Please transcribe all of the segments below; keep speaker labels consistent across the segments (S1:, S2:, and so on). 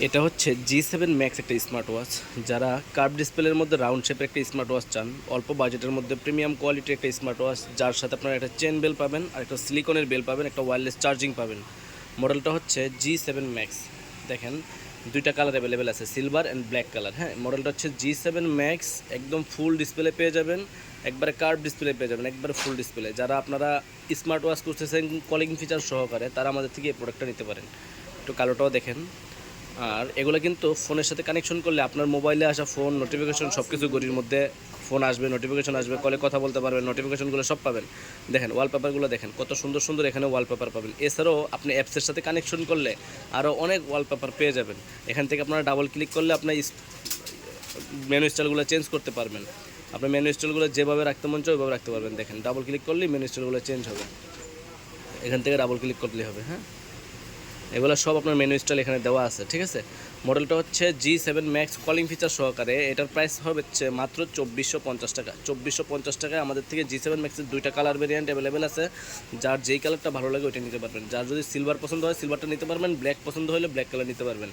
S1: এটা হচ্ছে G7 max একটা স্মার্ট ওয়াচ। যারা কার্ভ ডিসপ্লের মধ্যে রাউন্ড শেপের একটা স্মার্ট ওয়াচ চান, অল্প বাজেটের মধ্যে প্রিমিয়াম কোয়ালিটির একটা স্মার্ট ওয়াচ, যার সাথে আপনারা একটা চেন বেল পাবেন, আর একটা সিলিকনের বেল পাবেন, একটা ওয়্যারলেস চার্জিং পাবেন। মডেলটা হচ্ছে G7 ম্যাক্স। দেখেন দুইটা কালার অ্যাভেলেবেল আছে, সিলভার অ্যান্ড ব্ল্যাক কালার। হ্যাঁ, মডেলটা হচ্ছে G7 ম্যাক্স। একদম ফুল ডিসপ্লে পেয়ে যাবেন, একবারে কার্ভ ডিসপ্লে পেয়ে যাবেন, একবারে ফুল ডিসপ্লে। যারা আপনারা স্মার্ট ওয়াচ করতেছেন কলিং ফিচার সহকারে, তারা আমাদের থেকে এই প্রোডাক্টটা নিতে পারেন। একটু কালোটাও দেখেন। আর এগুলো কিন্তু ফোনের সাথে কানেকশন করলে আপনার মোবাইলে আসা ফোন নোটিফিকেশন সব কিছু ঘড়ির মধ্যে ফোন আসবে, নোটিফিকেশন আসবে, কলে কথা বলতে পারবেন, নোটিফিকেশনগুলো সব পাবেন। দেখেন ওয়ালপেপারগুলো দেখেন কত সুন্দর সুন্দর, এখানে ওয়ালপেপার পাবেন। এছাড়াও আপনি অ্যাপসের সাথে কানেকশন করলে আরও অনেক ওয়ালপেপার পেয়ে যাবেন। এখান থেকে আপনারা ডাবল ক্লিক করলে আপনার মেনু স্টাইলগুলো চেঞ্জ করতে পারবেন। আপনার মেনু স্টাইলগুলো যেভাবে রাখতে মন চায় ওইভাবে রাখতে পারবেন। দেখেন ডাবল ক্লিক করলেই মেনু স্টাইলগুলো চেঞ্জ হবে, এখান থেকে ডাবল ক্লিক করলেই হবে। হ্যাঁ, এগুলো সব আপনার মেনু স্টাইল এখানে দেওয়া আছে, ঠিক আছে। মডেলটা হচ্ছে G7 ম্যাক্স কলিং ফিচার সহকারে। এটার প্রাইস হবে হচ্ছে মাত্র 2450 টাকা। 2450 টাকায় আমাদের থেকে G7 ম্যাক্সের দুইটা কালার ভেরিয়েন্ট অ্যাভেলেবেল আছে। যার যেই কালারটা ভালো লাগে ওইটা নিতে পারবেন। যার যদি সিলভার পছন্দ হয় সিলভারটা নিতে পারবেন, ব্ল্যাক পছন্দ হলে ব্ল্যাক কালার নিতে পারবেন।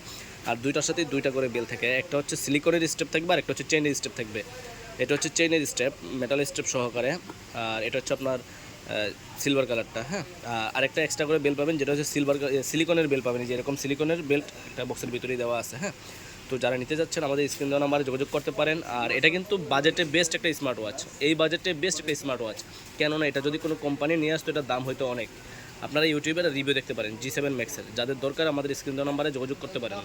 S1: আর দুইটার সাথেই দুইটা করে বেল থাকে, একটা হচ্ছে সিলিকনের স্টেপ থাকবে আর একটা হচ্ছে চেইনের স্টেপ থাকবে। এটা হচ্ছে চেইনের স্টেপ, মেটাল স্টেপ সহকারে। আর এটা হচ্ছে আপনার সিলভার কালারটা। হ্যাঁ, আরেকটা এক্সট্রা করে বেল পাবেন, যেটা হচ্ছে সিলিকনের বেল পাবেন, যে এরকম সিলিকনের বেল্ট একটা বক্সের ভিতরেই দেওয়া আছে। হ্যাঁ, তো যারা নিতে যাচ্ছেন আমাদের স্ক্রিন দেওয়া নাম্বারে যোগাযোগ করতে পারেন। আর এটা কিন্তু বাজেটে বেস্ট একটা স্মার্ট ওয়াচ, এই বাজেটে বেস্ট একটা স্মার্ট ওয়াচ। কেননা এটা যদি কোনো কোম্পানি নিয়ে আসতো এটার দাম হয়তো অনেক। আপনারা ইউটিউবের রিভিউ দেখতে পারেন G7 ম্যাক্সের। যাদের দরকার আমাদের স্ক্রিন দেওয়া নাম্বারে যোগাযোগ করতে পারেন।